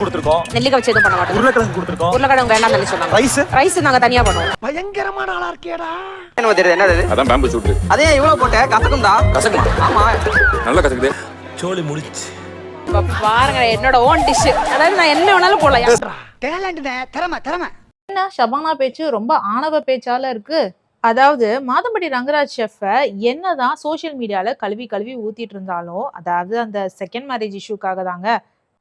கொடுத்துருக்கோம். நெல்லிக்காய் வச்சு எதுவும் பண்ண மாட்டோம். உருளைக்கிழங்கு கொடுத்துருக்கோம். உருளைக்கிழங்கு வேண்டாம் சொல்லி சொன்னாங்க. ரைஸ் நாங்க தனியா பண்ணுவோம். பயங்கரமான ஆளா இருக்கேடா. என்ன தெரியுது என்னது? அதான் பேம்பு ஷூட். அதே இவ்வளவு போட்ட கசக்கும்டா. கசக்குமா? ஆமா. நல்லா கசக்குது. சோலி முடிச்சு. பாருங்க என்னோட ஓன் டிஷ். அதாவது நான் என்ன வேணாலும் போடலாம். டேலண்ட்னே திறமை. என்ன ஷபானா பேச்சு ரொம்ப ஆணவ பேச்சால இருக்கு. அதாவது மாதம்பட்டி ரங்கராஜ் ஷெஃப் என்னதான் சோசியல் மீடியால கழுவி ஊத்திட்டு இருந்தாலும், அதாவது அந்த செகண்ட் மேரேஜ் இஷ்யூக்காக தாங்க.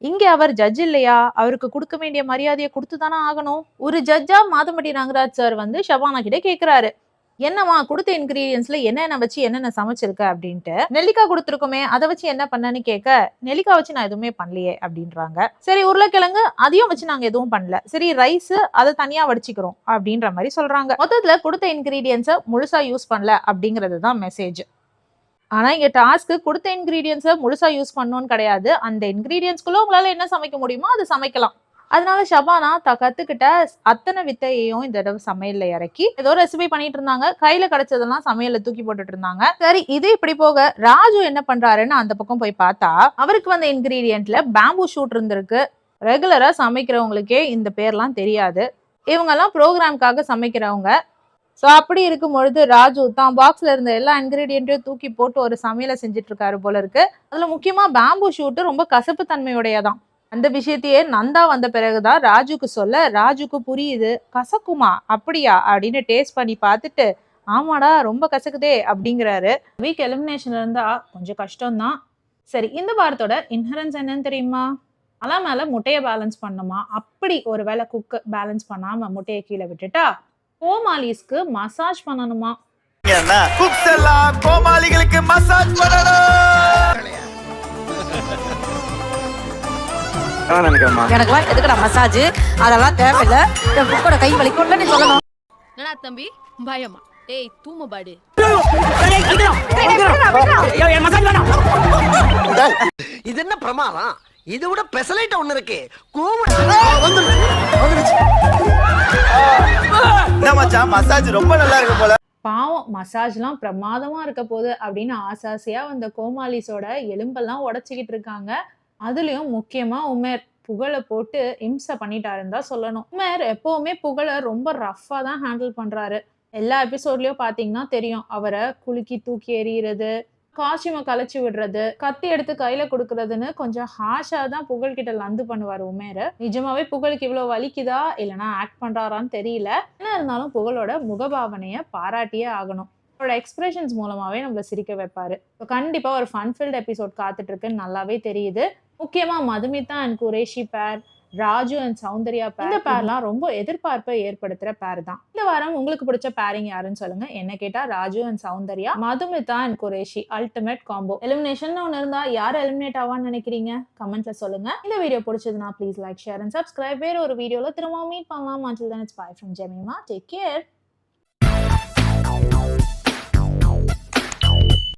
இங்க அவர் ஜட்ஜ் இல்லையா? அவருக்கு கொடுக்க வேண்டிய மரியாதையை கொடுத்துதானே ஆகணும். ஒரு ஜட்ஜா மாதம்பட்டி ரங்கராஜ் சார் வந்து ஷபானா கிட்ட கேக்குறாரு, என்னவா கொடுத்த இன்கிரீடியன்ஸ்ல என்னென்ன வச்சு என்னென்ன சமைச்சிருக்க அப்படின்ட்டு. நெல்லிக்காய் கொடுத்துருக்கோமே, அதை வச்சு என்ன பண்ணன்னு கேட்க, நெல்லிக்காய் வச்சு நான் எதுவுமே பண்ணலையே அப்படின்றாங்க. சரி உருளைக்கிழங்கு அதையும் வச்சு நாங்க எதுவும் பண்ணல. சரி ரைஸ் அதை தனியா வடிச்சுக்கிறோம் அப்படின்ற மாதிரி சொல்றாங்க. மொத்தத்துல கொடுத்த இன்கிரீடியன்ஸை முழுசா யூஸ் பண்ணல அப்படிங்கிறது தான் மெசேஜ். ஆனா இங்க டாஸ்க்கு கொடுத்த இன்கிரீடியன்ஸை முழுசா யூஸ் பண்ணணும்னு கிடையாது. அந்த இன்கிரீடியன்ஸ்குள்ள உங்களால என்ன சமைக்க முடியுமோ அதை சமைக்கலாம். அதனால ஷபானா கத்துக்கிட்ட அத்தனை வித்தையையும் இந்த தடவை சமையல்ல இறக்கி ஏதோ ரெசிபி பண்ணிட்டு இருந்தாங்க. கையில கிடைச்சதெல்லாம் சமையல்ல தூக்கி போட்டுட்டு இருந்தாங்க. சரி இது இப்படி போக ராஜு என்ன பண்றாருன்னு அந்த பக்கம் போய் பார்த்தா, அவருக்கு வந்த இன்கிரீடியன்ட்ல பேம்பு ஷூட் இருந்திருக்கு. ரெகுலரா சமைக்கிறவங்களுக்கே இந்த பேர்லாம் தெரியாது. இவங்க எல்லாம் ப்ரோக்ராம்காக சமைக்கிறவங்க. ஸோ அப்படி இருக்கும் பொழுது ராஜு தான் பாக்ஸ்ல இருந்த எல்லா இன்கிரீடியன்ட்டையும் தூக்கி போட்டு ஒரு சமையலை செஞ்சுட்டு இருக்காரு போல இருக்கு. அதுல முக்கியமா பேம்பு ஷூட் ரொம்ப கசப்பு தன்மையுடையதான். அந்த விஷயத்தையே நந்தா வந்த பிறகுதான் ராஜுக்கு சொல்ல, ராஜுக்கு புரியுது. கசக்குமா அப்படியா அப்படின்னு டேஸ்ட் பண்ணி பார்த்துட்டு, ஆமாடா ரொம்ப கசக்குதே அப்படிங்கிறாரு. வீக் எலிமினேஷன்ல இருந்தா கொஞ்சம் கஷ்டம்தான். சரி இந்த வாரத்தோட இன்ஹரன்ஸ் என்னன்னு தெரியுமா? அలా மேல முட்டையை பேலன்ஸ் பண்ணுமா? அப்படி ஒரு வேளை குக் பேலன்ஸ் பண்ணாம முட்டையை கீழே விட்டுட்டா கோமாலிஸ்க்கு மசாஜ் பண்ணணுமா? குக்ஸ் எல்லாம் கோமாளிகளுக்கு மசாஜ் பண்ணணும். எனக்குலாம் எதுக்குடா மசாஜ்? அதெல்லாம் தேவையில்லை. என் புக்கோட கை வலிக்கும்ல நீ சொல்லணும். என்னடா தம்பி பயமா? ஏய் தூம பாடு. இது என்ன பிரமாதம்? இது விட பெசலைட் ஒண்ணு இருக்கு. மசாஜ் ரொம்ப நல்லா இருக்கு போல. பாவம் மசாஜ்லாம் பிரமாதமா இருக்க போகுது அப்படின்னு ஆசாசியா வந்த கோமாலிஸோட எலும்பெல்லாம் உடைச்சிக்கிட்டு இருக்காங்க. அதுலயும் முக்கியமா உமேர் புகழை போட்டு இம்சை பண்ணிட்டாருன்னு தான் சொல்லணும். உமேர் எப்பவுமே புகழை ரொம்ப ரஃபா தான் ஹேண்டில் பண்றாரு. எல்லா எபிசோட்லயும் பாத்தீங்கன்னா தெரியும், அவரை குலுக்கி தூக்கி எறிகிறது, காஸ்டியூமை கலைச்சி விடுறது, கத்தி எடுத்து கையில கொடுக்கறதுன்னு கொஞ்சம் ஹாஷா தான் புகழ் கிட்ட லந்து பண்ணுவாரு உமேர். நிஜமாவே புகழுக்கு இவ்வளவு வலிக்குதா இல்லைன்னா ஆக்ட் பண்றாரான்னு தெரியல. என்ன இருந்தாலும் புகழோட முகபாவனைய பாராட்டியே ஆகணும். அவரோட எக்ஸ்பிரஷன்ஸ் மூலமாவே நம்மள சிரிக்க வைப்பாரு. கண்டிப்பா ஒரு ஃபன்ஃபில்ட் எபிசோட் காத்துட்டு இருக்குன்னு நல்லாவே தெரியுது. முக்கியமா மதுமிதா அண்ட் குரேஷி பேர், ராஜு அண்ட் சௌந்தர்யா பேர், இந்த பேர்லாம் ரொம்ப எதிர்பார்ப்பை ஏற்படுத்துற பேர் தான். இந்த வாரம் உங்களுக்கு பிடிச்ச பேரிங் யாருன்னு சொல்லுங்க. என்ன கேட்டா Raju and Soundarya, Madhumitha and Qureshi ultimate combo. Elimination ஒன்று இருந்தா யார் எலிமினேட் ஆவான்னு நினைக்கிறீங்க? கமெண்ட்ல சொல்லுங்க. இந்த வீடியோ பிடிச்சதுன்னா please like, share and subscribe. வேற ஒரு வீடியோல திரும்ப மீட் பண்ணலாம். Until then it's bye from Jemima. Take care.